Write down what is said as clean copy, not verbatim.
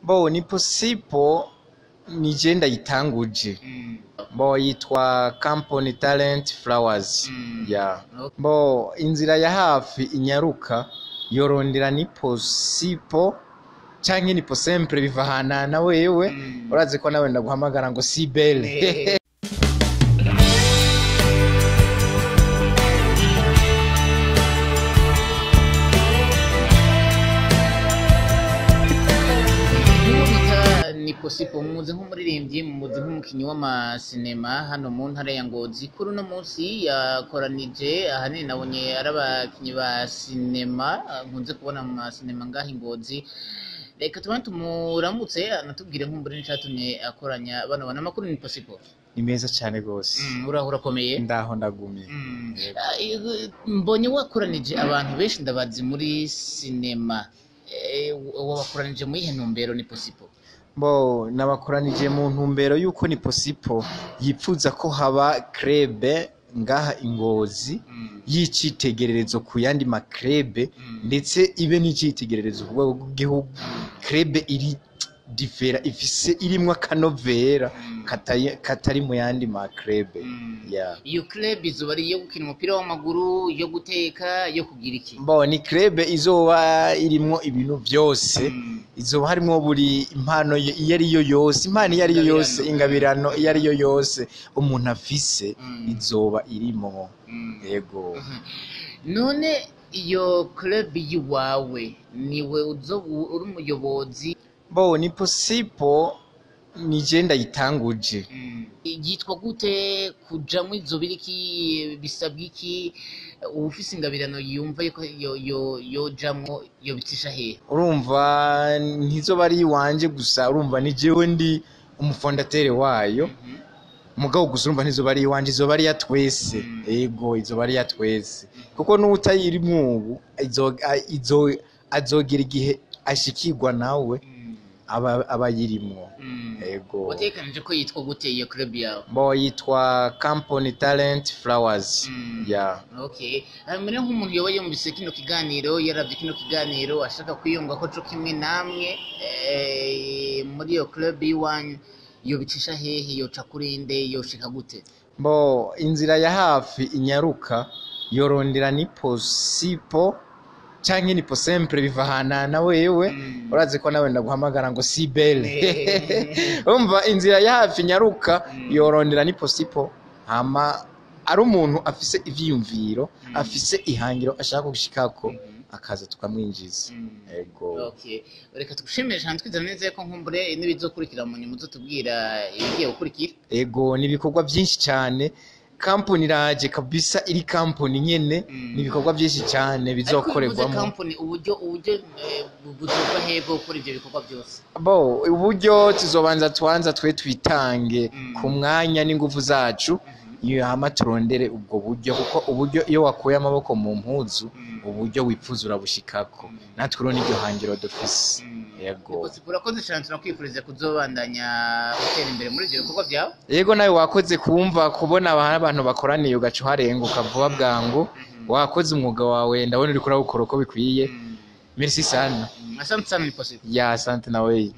Bo Nipo sipo nije ndayitanguje. Bo yitwa Company Talent Flowers. Bo inzira ya hafi inyaruka yorondera Nipo sipo canke Nipo sempre bivahana na wewe urazi ko nawe ndaguhamagara ngo sibele. Nipo sipo muze nk'umuririmbyi muze nk'umukinyi w'amasinema hano mu ntara ya Ngozi kuri uno munsi yakoranije ahanini nabonye arabakinyi ba sinema nkunze kubona mu masinema ngaho Ngozi. Reka tubantu muramutse anatubwire nk'umbure n'icatumye akoranya bano bana makuru Nipo sipo. Ni meza cyane gose. Urahura komeye. Ndaho ndagumye. Mbonye wakoranije abantu benshi ndabazi muri sinema. Wabakoranije mu ihe ntumbero Nipo sipo. Bo nabakoranije mu ntumbero yuko Nipo sipo yipfuza ko haba krebe ngaha Ngozi y'icitegererezo ku yandi makrebe ndetse ibe n'icitegererezo ku rwego rw'igihugu. Krebe iri differa ifise irimwo akanovera katari mu yandi makrebe. Iyo krebe izoba ari iyo gukina umupira w'amaguru, yo guteka, yo kugira iki? Bo ni krebe izoba irimwo ibintu byose. Izoba harimo buri impano iyo ari yo yose, impano iyo ari yo yose, ingabirano iyo ari yo yose umuntu afise izoba irimo. Yego. None iyo club yiwawe niwe uri umuyobozi? Bo Nipo sipo nije ndayitanguje. Yitwa gute kujamwe izo biriki bisabwa iki ufise ingabirano yumva yo jamwo yo bitisha he? Urumva ntizoba ari wanje gusa, urumva ni jewe ndi umufondatere wayo. Mugabo gusa urumva ntizoba ari wanje, izoba ari ya twese. Yego izoba ari ya twese kuko n'utayiri mwubu azogira igihe ashikirwa nawe abayirimwo. Yego. Watekanije ko yitwa gute iyo club yawe? Bo yitwa Company Talent Flowers. Okay. Hamwe nk'umuntu yobaye mu bise kino kiganiro yaravye kino kiganiro ashaka kwiyunga ko co kimwe namwe muri iyo club yiwanyu yo bicisha hehe, yo cakurinde, yo shika gute? Bo inzira ya hafi inyaruka yorondera Nipo sipo canke Nipo sempre bivahana na wewe urazi ko nawe ndaguhamagara ngo sibele. Umva inzira ya hafi nyaruka yorondera Nipo sipo hama ari umuntu afise ivyiyumviro afise ihangiro ashaka gushikako akaza tukamwinjiza. Yego. Okay. Reka tugushimire cyane twizera neza ko nkumbure nibizokurikira mu nyuma tubwira ibigiye gukurikira. Yego nibikorwa byinshi cyane. Company raje kabisa iri company nyene nibikorwa byinshi cyane bizokorerwamo. Company uburyo buzoba hebo kuri ibyo bikorwa byose. Bo uburyo tuzobanza twanza twe twitange ku mwanya n'ingufu zacu iyo hama turondere ubwo buryo kuko uburyo iyo wakuye amaboko mu mpuzu uburyo wipfuza urabushikako natwe rero n'iryo hangiro dufise. Yego. Urakoze cyane tunakwifuriza kuzobandanya utera imbere muri ibyo bikorwa byawe. Yego nawe wakoze kumva kubona abantu bakoraniye ugaca uharenguka vuba bwangu. Wakoze umwuga wawe ndabona uri kurawukora uko bikwiye. Merci sana. Asante sana Nipo sipo. Asante nawe.